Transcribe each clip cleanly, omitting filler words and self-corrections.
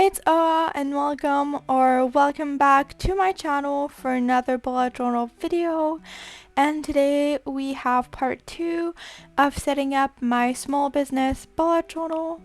It's and welcome back to my channel for another bullet journal video. And today we have part 2 of setting up my small business bullet journal.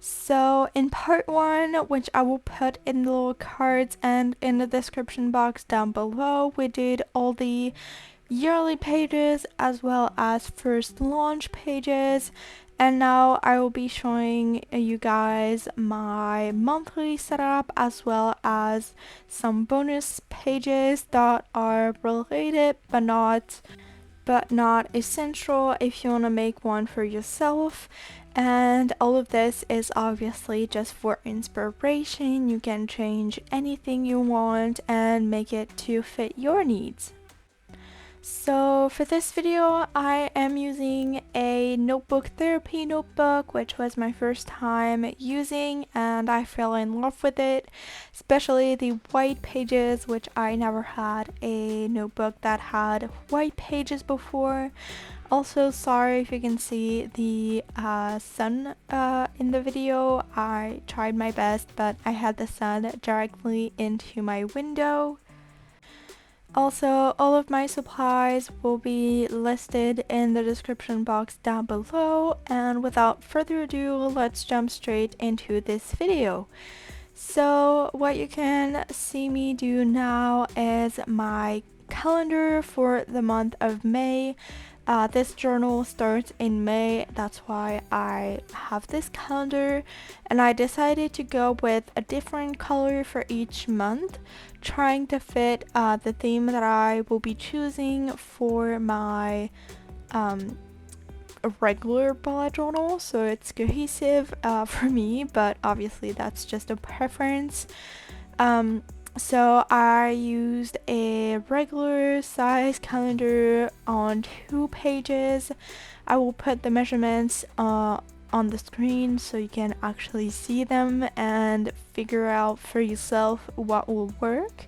So in part 1, which I will put in the little cards and in the description box down below, we did all the yearly pages as well as first launch pages, and now I will be showing you guys my monthly setup as well as some bonus pages that are related but not essential if you want to make one for yourself. And all of this is obviously just for inspiration. You can change anything you want and make it to fit your needs. So for this video, I am using a notebook therapy notebook, which was my first time using, and I fell in love with it, especially the white pages, which I never had a notebook that had white pages before. Also, sorry if you can see the sun in the video. I tried my best, but I had the sun directly into my window. Also, all of my supplies will be listed in the description box down below, and without further ado, let's jump straight into this video. So what you can see me do now is my calendar for the month of May. This journal starts in May, that's why I have this calendar, and I decided to go with a different color for each month, trying to fit the theme that I will be choosing for my regular bullet journal, so it's cohesive for me, but obviously that's just a preference. So I used a regular size calendar on 2 pages. I will put the measurements on the screen so you can actually see them and figure out for yourself what will work.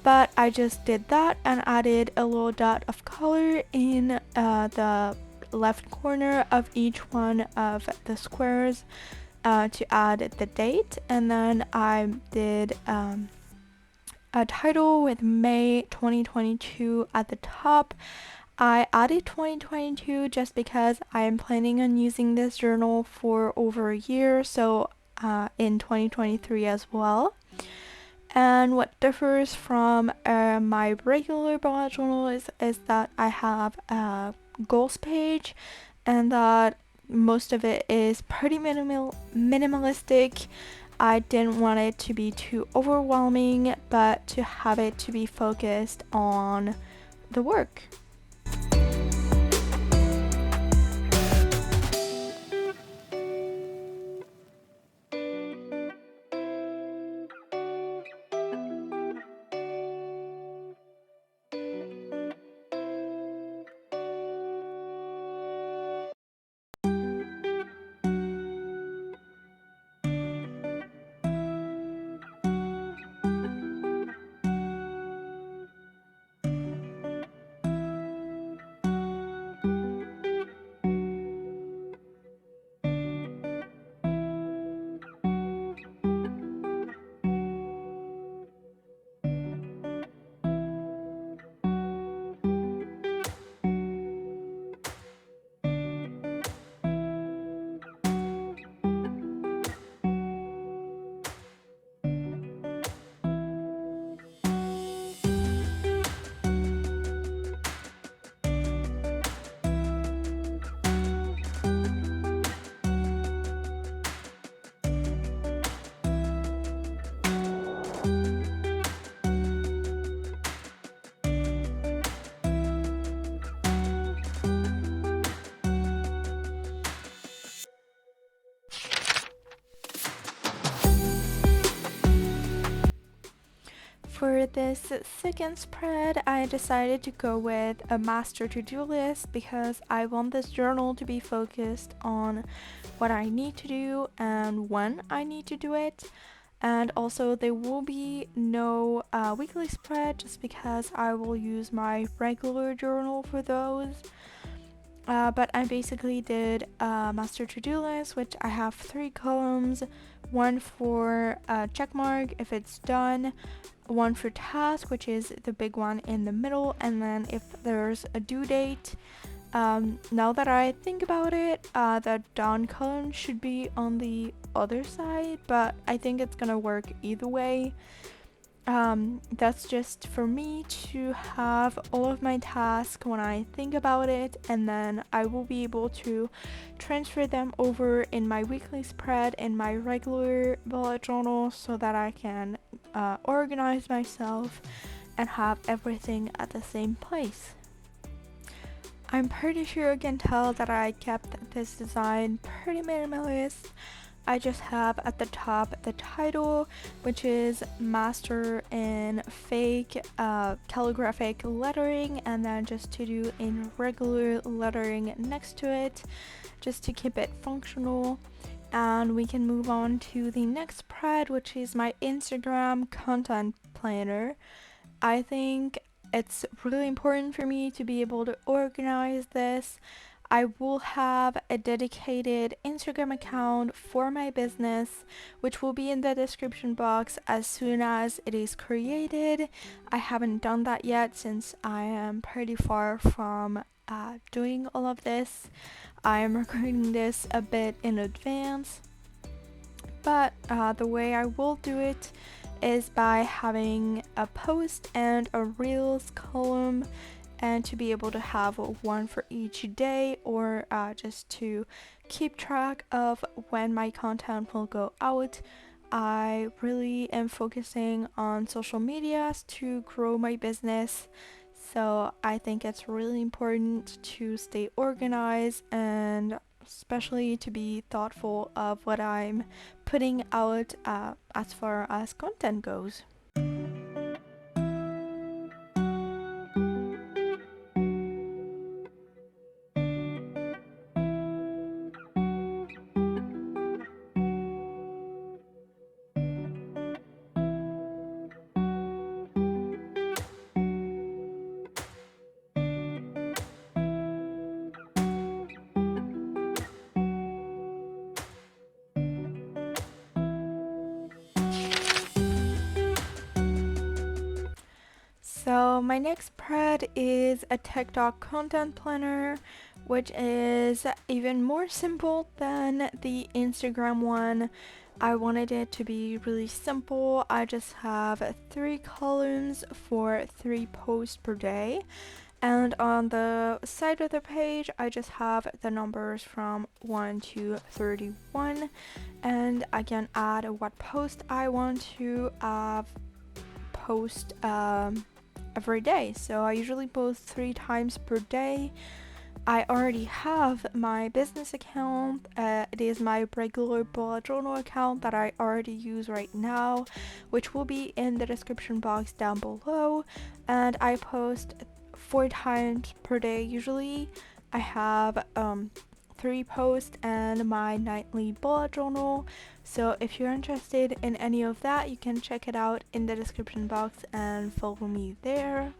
But I just did that and added a little dot of color in the left corner of each one of the squares to add the date, and then I did a title with May 2022 at the top. I added 2022 just because I am planning on using this journal for over a year, so in 2023 as well. And what differs from my regular bullet journal is that I have a goals page, and that most of it is pretty minimalistic. I didn't want it to be too overwhelming, but to have it to be focused on the work. For this second spread, I decided to go with a master to-do list because I want this journal to be focused on what I need to do and when I need to do it. And also there will be no weekly spread just because I will use my regular journal for those. but I basically did a master to-do list, which I have 3 columns, one for check mark if it's done, one for task, which is the big one in the middle, and then if there's a due date. Now that I think about it, the done column should be on the other side, but I think it's gonna work either way. That's just for me to have all of my tasks when I think about it, and then I will be able to transfer them over in my weekly spread in my regular bullet journal so that I can organize myself and have everything at the same place. I'm pretty sure you can tell that I kept this design pretty minimalist. I just have at the top the title, which is Master in Fake Calligraphic Lettering, and then just to do in regular lettering next to it, just to keep it functional. And we can move on to the next spread, which is my Instagram content planner. I think it's really important for me to be able to organize this. I will have a dedicated Instagram account for my business, which will be in the description box as soon as it is created. I haven't done that yet since I am pretty far from doing all of this. I am recording this a bit in advance, but the way I will do it is by having a post and a reels column, and to be able to have one for each day, or just to keep track of when my content will go out. I really am focusing on social medias to grow my business, so I think it's really important to stay organized and especially to be thoughtful of what I'm putting out as far as content goes. So my next spread is a TikTok content planner, which is even more simple than the Instagram one. I wanted it to be really simple. I just have 3 columns for 3 posts per day. And on the side of the page, I just have the numbers from 1 to 31. And I can add what post I want to post every day. So I usually post 3 times per day. I already have my business account. It is my regular bullet journal account that I already use right now, which will be in the description box down below. And I post 4 times per day usually. I have 3 posts and my nightly bullet journal. So if you're interested in any of that, you can check it out in the description box and follow me there.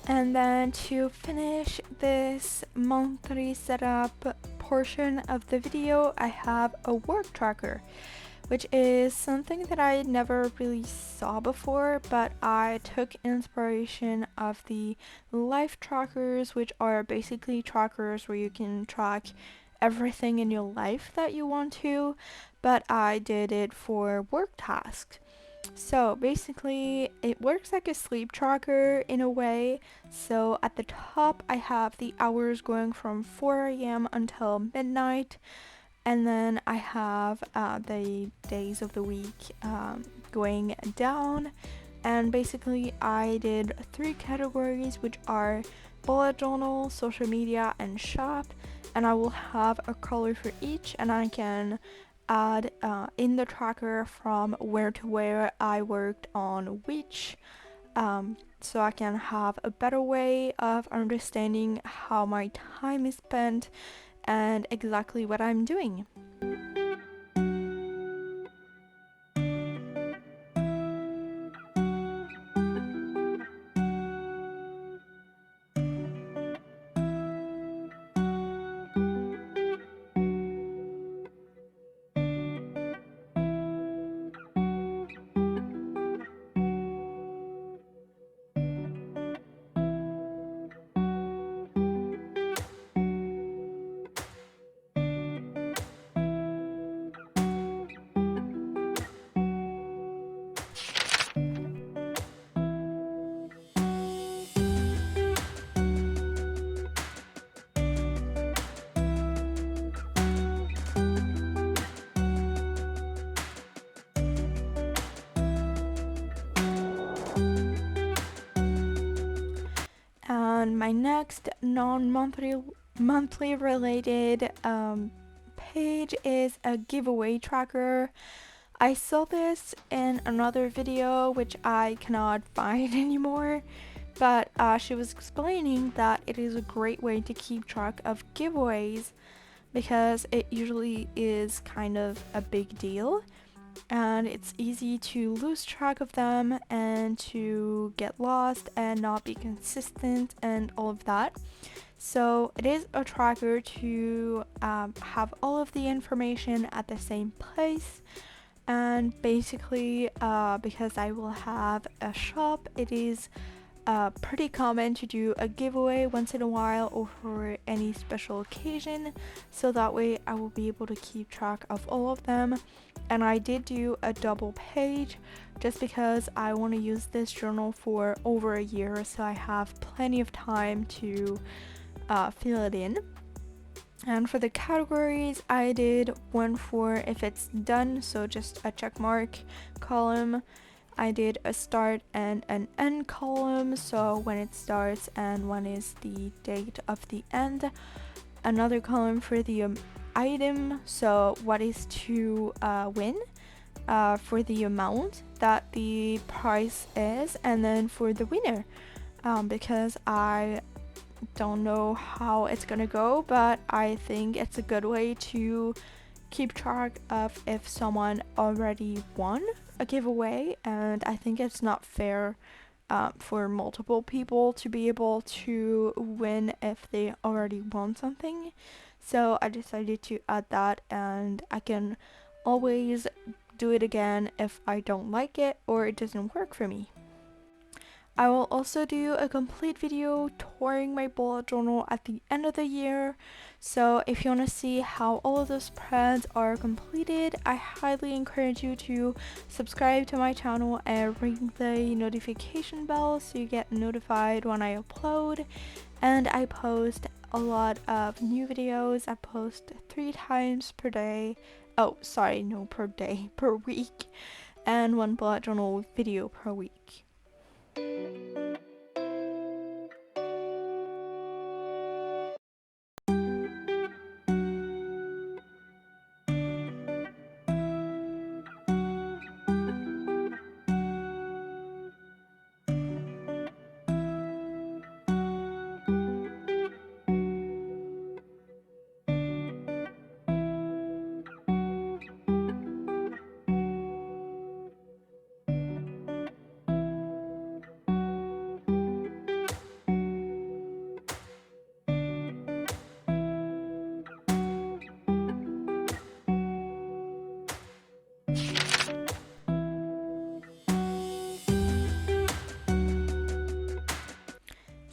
And then to finish this monthly setup portion of the video, I have a work tracker, which is something that I never really saw before, but I took inspiration of the life trackers, which are basically trackers where you can track everything in your life that you want to, but I did it for work tasks. So basically it works like a sleep tracker in a way. So at the top I have the hours going from 4 a.m. until midnight, and then I have the days of the week going down. And basically I did 3 categories, which are bullet journal, social media, and shop, and I will have a color for each, and I can add in the tracker from where to where I worked on which, so I can have a better way of understanding how my time is spent and exactly what I'm doing. And my next monthly related page is a giveaway tracker. I saw this in another video which I cannot find anymore, but she was explaining that it is a great way to keep track of giveaways because it usually is kind of a big deal, and it's easy to lose track of them and to get lost and not be consistent and all of that. So it is a tracker to have all of the information at the same place. And basically, because I will have a shop, it is pretty common to do a giveaway once in a while or for any special occasion, so that way I will be able to keep track of all of them. And I did do a double page just because I want to use this journal for over a year, so I have plenty of time to fill it in. And for the categories, I did one for if it's done, so just a check mark column. I did a start and an end column, so when it starts and when is the date of the end. Another column for the item, so what is to win, for the amount that the price is, and then for the winner, because I don't know how it's gonna go, but I think it's a good way to keep track of if someone already won a giveaway, and I think it's not fair for multiple people to be able to win if they already won something. So I decided to add that, and I can always do it again if I don't like it or it doesn't work for me. I will also do a complete video touring my bullet journal at the end of the year, so if you want to see how all of those spreads are completed, I highly encourage you to subscribe to my channel and ring the notification bell so you get notified when I upload. And I post a lot of new videos. I post 3 times per day. Oh, sorry, no, per day, per week, and 1 bullet journal video per week.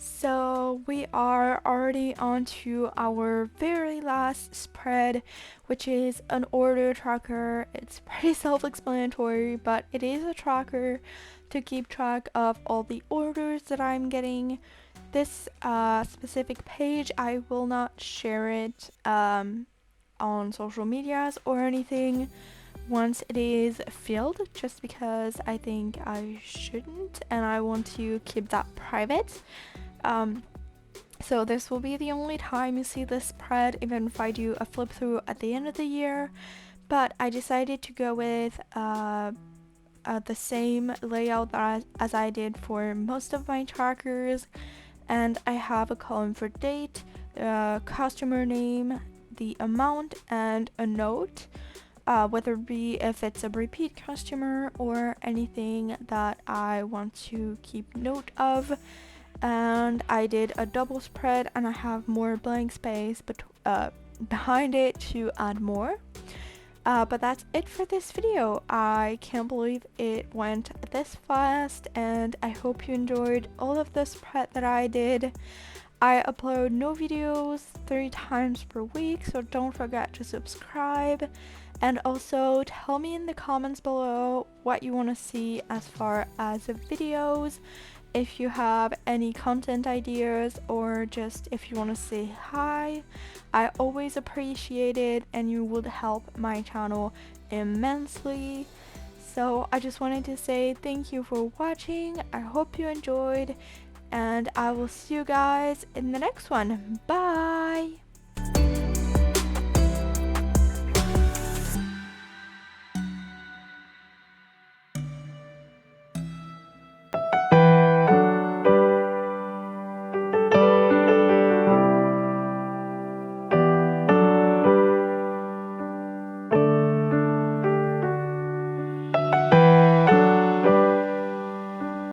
So we are already on to our very last spread, which is an order tracker. It's pretty self-explanatory, but it is a tracker to keep track of all the orders that I'm getting. This specific page, I will not share it on social medias or anything, once it is filled, just because I think I shouldn't and I want to keep that private. So this will be the only time you see this spread, even if I do a flip through at the end of the year. But I decided to go with the same layout as I did for most of my trackers, and I have a column for date, customer name, the amount, and a note, whether it be if it's a repeat customer or anything that I want to keep note of. And I did a double spread, and I have more blank space behind it to add more. But that's it for this video. I can't believe it went this fast, and I hope you enjoyed all of the spread that I did. I upload new videos 3 times per week, so don't forget to subscribe. And also tell me in the comments below what you want to see as far as videos. If you have any content ideas, or just if you want to say hi, I always appreciate it, and you would help my channel immensely. So I just wanted to say thank you for watching. I hope you enjoyed, and I will see you guys in the next one. Bye!